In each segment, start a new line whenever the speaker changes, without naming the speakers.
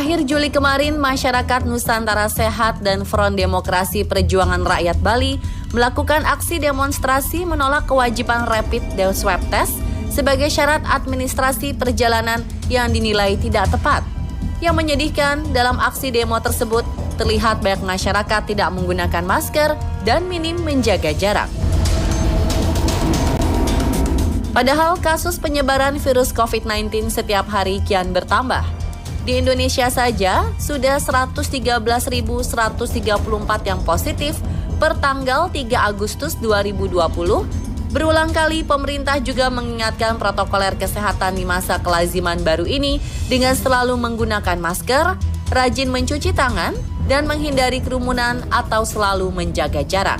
Akhir Juli kemarin, Masyarakat Nusantara Sehat dan Front Demokrasi Perjuangan Rakyat Bali melakukan aksi demonstrasi menolak kewajiban rapid swab test sebagai syarat administrasi perjalanan yang dinilai tidak tepat. Yang menyedihkan, dalam aksi demo tersebut terlihat banyak masyarakat tidak menggunakan masker dan minim menjaga jarak. Padahal kasus penyebaran virus COVID-19 setiap hari kian bertambah. Di Indonesia saja sudah 113.134 yang positif per tanggal 3 Agustus 2020. Berulang kali pemerintah juga mengingatkan protokoler kesehatan di masa kelaziman baru ini dengan selalu menggunakan masker, rajin mencuci tangan, dan menghindari kerumunan atau selalu menjaga jarak.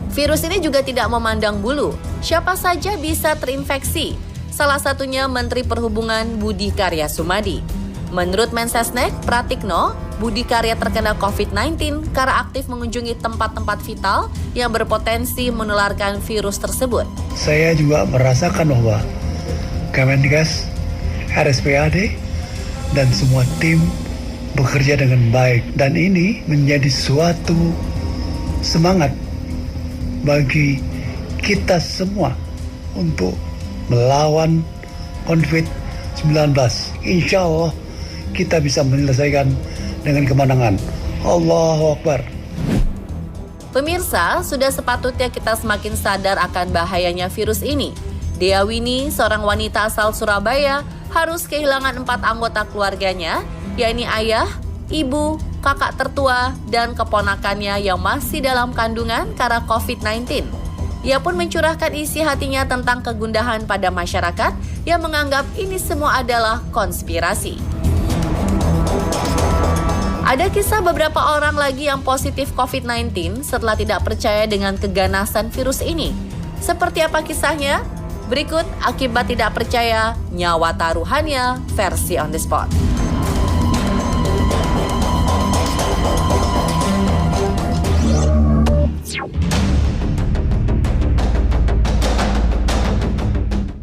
Virus ini juga tidak memandang bulu, siapa saja bisa terinfeksi. Salah satunya Menteri Perhubungan Budi Karya Sumadi. Menurut Mensesnek Pratikno, Budi Karya terkena COVID-19 karena aktif mengunjungi tempat-tempat vital yang berpotensi menularkan virus tersebut.
Saya juga merasakan bahwa Kemenkes, RSPAD, dan semua tim bekerja dengan baik. Dan ini menjadi suatu semangat bagi kita semua untuk melawan COVID-19. Insya Allah kita bisa menyelesaikan dengan kemenangan. Allahu Akbar.
Pemirsa, sudah sepatutnya kita semakin sadar akan bahayanya virus ini. Dea Winnie, seorang wanita asal Surabaya, harus kehilangan 4 anggota keluarganya, yakni ayah, ibu, kakak tertua, dan keponakannya yang masih dalam kandungan karena COVID-19. Ia pun mencurahkan isi hatinya tentang kegundahan pada masyarakat yang menganggap ini semua adalah konspirasi. Ada kisah beberapa orang lagi yang positif COVID-19 setelah tidak percaya dengan keganasan virus ini. Seperti apa kisahnya? Berikut akibat tidak percaya, nyawa taruhannya versi on the spot.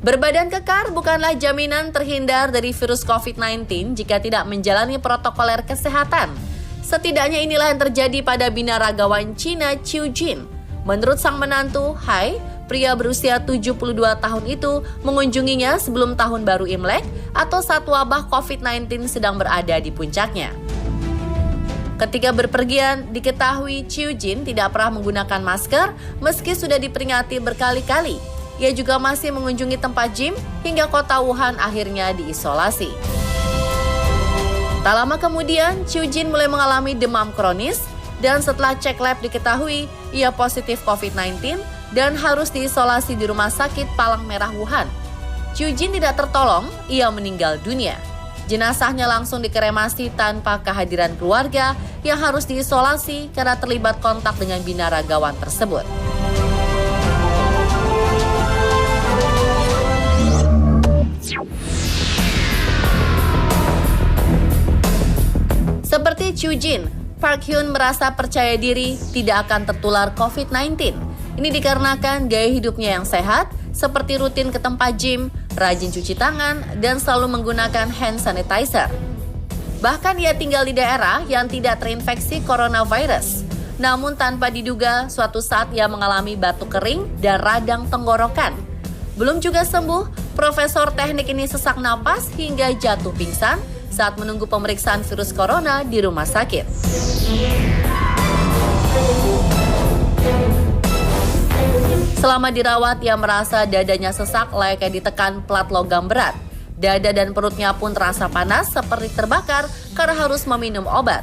Berbadan kekar bukanlah jaminan terhindar dari virus COVID-19 jika tidak menjalani protokoler kesehatan. Setidaknya inilah yang terjadi pada binaragawan Cina Qiu Jin. Menurut sang menantu, Hai, pria berusia 72 tahun itu mengunjunginya sebelum tahun baru Imlek atau saat wabah COVID-19 sedang berada di puncaknya. Ketika berpergian, diketahui Qiu Jin tidak pernah menggunakan masker meski sudah diperingati berkali-kali. Ia juga masih mengunjungi tempat gym hingga kota Wuhan akhirnya diisolasi. Tak lama kemudian, Qiu Jin mulai mengalami demam kronis dan setelah cek lab diketahui ia positif COVID-19 dan harus diisolasi di Rumah Sakit Palang Merah Wuhan. Qiu Jin tidak tertolong, ia meninggal dunia. Jenazahnya langsung dikremasi tanpa kehadiran keluarga yang harus diisolasi karena terlibat kontak dengan binaragawan tersebut. Seperti Qiu Jin, Park Hyun merasa percaya diri tidak akan tertular COVID-19. Ini dikarenakan gaya hidupnya yang sehat, seperti rutin ke tempat gym, rajin cuci tangan, dan selalu menggunakan hand sanitizer. Bahkan ia tinggal di daerah yang tidak terinfeksi coronavirus. Namun tanpa diduga, suatu saat ia mengalami batuk kering dan radang tenggorokan. Belum juga sembuh, Profesor teknik ini sesak napas hingga jatuh pingsan saat menunggu pemeriksaan virus corona di rumah sakit. Selama dirawat, ia merasa dadanya sesak layaknya ditekan plat logam berat. Dada dan perutnya pun terasa panas seperti terbakar karena harus meminum obat.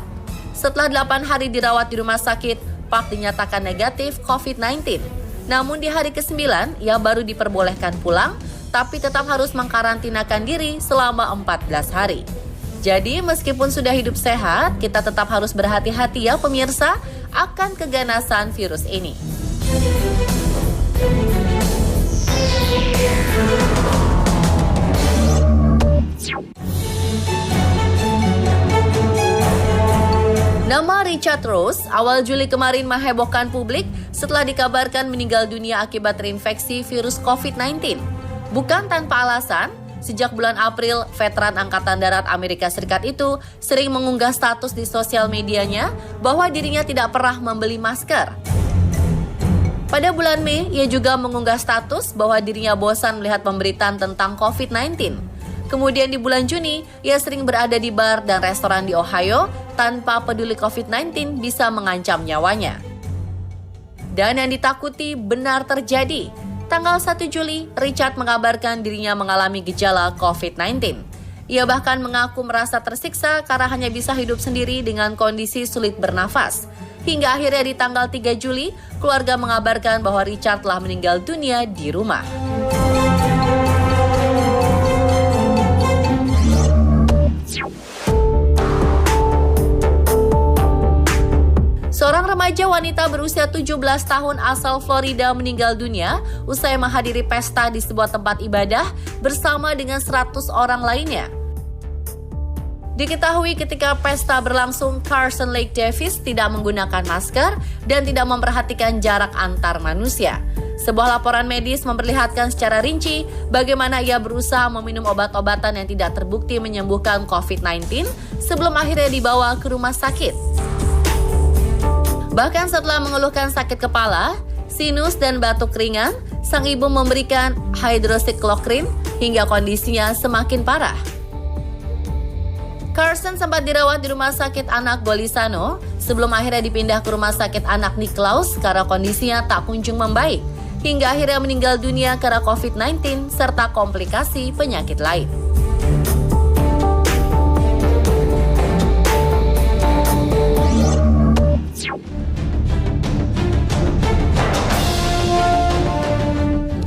Setelah 8 hari dirawat di rumah sakit, Park dinyatakan negatif COVID-19. Namun di hari ke-9, ia baru diperbolehkan pulang, tapi tetap harus mengkarantinakan diri selama 14 hari. Jadi meskipun sudah hidup sehat, kita tetap harus berhati-hati ya pemirsa akan keganasan virus ini. Nama Richard Rose awal Juli kemarin menghebohkan publik setelah dikabarkan meninggal dunia akibat terinfeksi virus COVID-19. Bukan tanpa alasan, Sejak bulan April, veteran Angkatan Darat Amerika Serikat itu sering mengunggah status di sosial medianya bahwa dirinya tidak pernah membeli masker. Pada bulan Mei, ia juga mengunggah status bahwa dirinya bosan melihat pemberitaan tentang COVID-19. Kemudian di bulan Juni, ia sering berada di bar dan restoran di Ohio tanpa peduli COVID-19 bisa mengancam nyawanya. Dan yang ditakuti benar terjadi. Tanggal 1 Juli, Richard mengabarkan dirinya mengalami gejala COVID-19. Ia bahkan mengaku merasa tersiksa karena hanya bisa hidup sendiri dengan kondisi sulit bernafas. Hingga akhirnya di tanggal 3 Juli, keluarga mengabarkan bahwa Richard telah meninggal dunia di rumah. Seorang remaja wanita berusia 17 tahun asal Florida meninggal dunia usai menghadiri pesta di sebuah tempat ibadah bersama dengan 100 orang lainnya. Diketahui ketika pesta berlangsung, Carson Lake Davis tidak menggunakan masker dan tidak memperhatikan jarak antar manusia. Sebuah laporan medis memperlihatkan secara rinci bagaimana ia berusaha meminum obat-obatan yang tidak terbukti menyembuhkan COVID-19 sebelum akhirnya dibawa ke rumah sakit. Bahkan setelah mengeluhkan sakit kepala, sinus dan batuk ringan, sang ibu memberikan hydroxychloroquine hingga kondisinya semakin parah. Carson sempat dirawat di rumah sakit anak Golisano sebelum akhirnya dipindah ke rumah sakit anak Nicklaus karena kondisinya tak kunjung membaik, hingga akhirnya meninggal dunia karena COVID-19 serta komplikasi penyakit lain.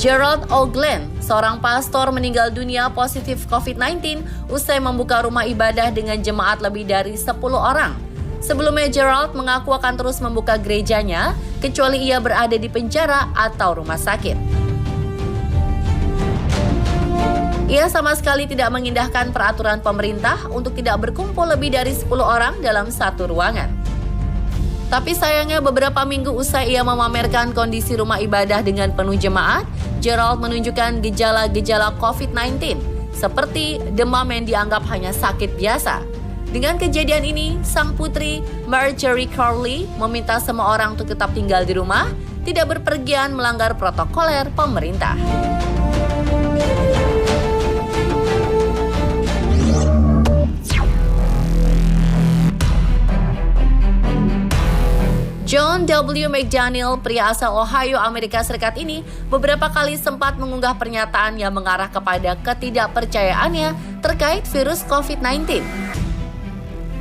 Gerald O'Glenn, seorang pastor meninggal dunia positif COVID-19 usai membuka rumah ibadah dengan jemaat lebih dari 10 orang. Sebelumnya Gerald mengaku akan terus membuka gerejanya kecuali ia berada di penjara atau rumah sakit. Ia sama sekali tidak mengindahkan peraturan pemerintah untuk tidak berkumpul lebih dari 10 orang dalam satu ruangan. Tapi sayangnya beberapa minggu usai ia memamerkan kondisi rumah ibadah dengan penuh jemaat, Gerald menunjukkan gejala-gejala COVID-19 seperti demam yang dianggap hanya sakit biasa. Dengan kejadian ini, sang putri Marjorie Corley meminta semua orang untuk tetap tinggal di rumah, tidak berpergian melanggar protokoler pemerintah. John W. McDaniel, pria asal Ohio, Amerika Serikat ini beberapa kali sempat mengunggah pernyataan yang mengarah kepada ketidakpercayaannya terkait virus COVID-19.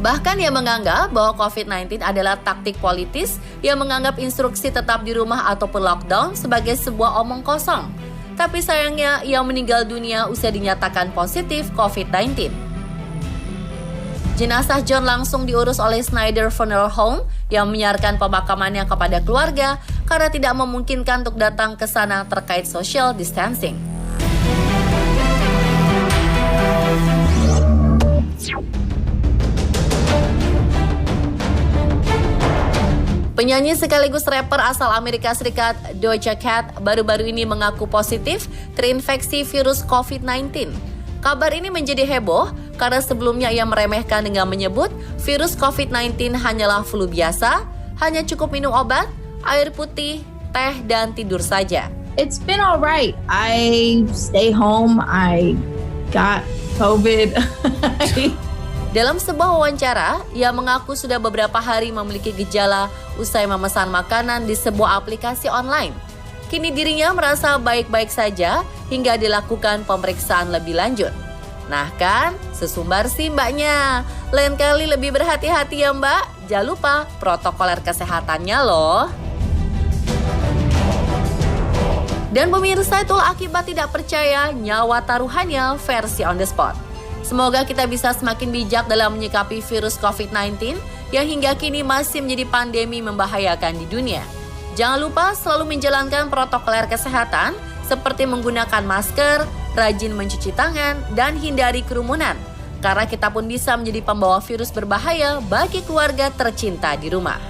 Bahkan ia menganggap bahwa COVID-19 adalah taktik politis yang menganggap instruksi tetap di rumah ataupun lockdown sebagai sebuah omong kosong. Tapi sayangnya ia meninggal dunia usai dinyatakan positif COVID-19. Jenazah John langsung diurus oleh Snyder Funeral Home yang menyiarkan pemakamannya kepada keluarga karena tidak memungkinkan untuk datang ke sana terkait social distancing. Penyanyi sekaligus rapper asal Amerika Serikat Doja Cat baru-baru ini mengaku positif terinfeksi virus COVID-19. Kabar ini menjadi heboh karena sebelumnya ia meremehkan dengan menyebut virus COVID-19 hanyalah flu biasa, hanya cukup minum obat, air putih, teh, dan tidur saja.
It's been alright. I stay home. I got COVID.
Dalam sebuah wawancara, ia mengaku sudah beberapa hari memiliki gejala usai memesan makanan di sebuah aplikasi online. Kini dirinya merasa baik-baik saja hingga dilakukan pemeriksaan lebih lanjut. Nah kan, sesumbar sih mbaknya. Lain kali lebih berhati-hati ya mbak. Jangan lupa protokoler kesehatannya loh. Dan pemirsa, itulah akibat tidak percaya, nyawa taruhannya versi on the spot. Semoga kita bisa semakin bijak dalam menyikapi virus COVID-19 yang hingga kini masih menjadi pandemi membahayakan di dunia. Jangan lupa selalu menjalankan protokoler kesehatan seperti menggunakan masker, rajin mencuci tangan, dan hindari kerumunan. Karena kita pun bisa menjadi pembawa virus berbahaya bagi keluarga tercinta di rumah.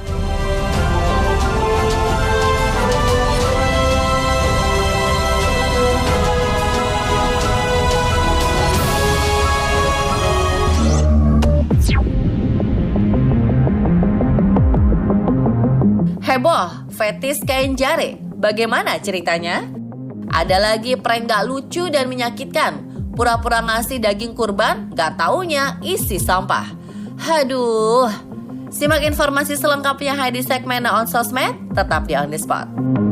Heboh, fetis kain jare. Bagaimana ceritanya? Ada lagi prank gak lucu dan menyakitkan. Pura-pura ngasih daging kurban, gak taunya isi sampah. Haduh. Simak informasi selengkapnya di segmen On Sosmed, tetap di On The Spot.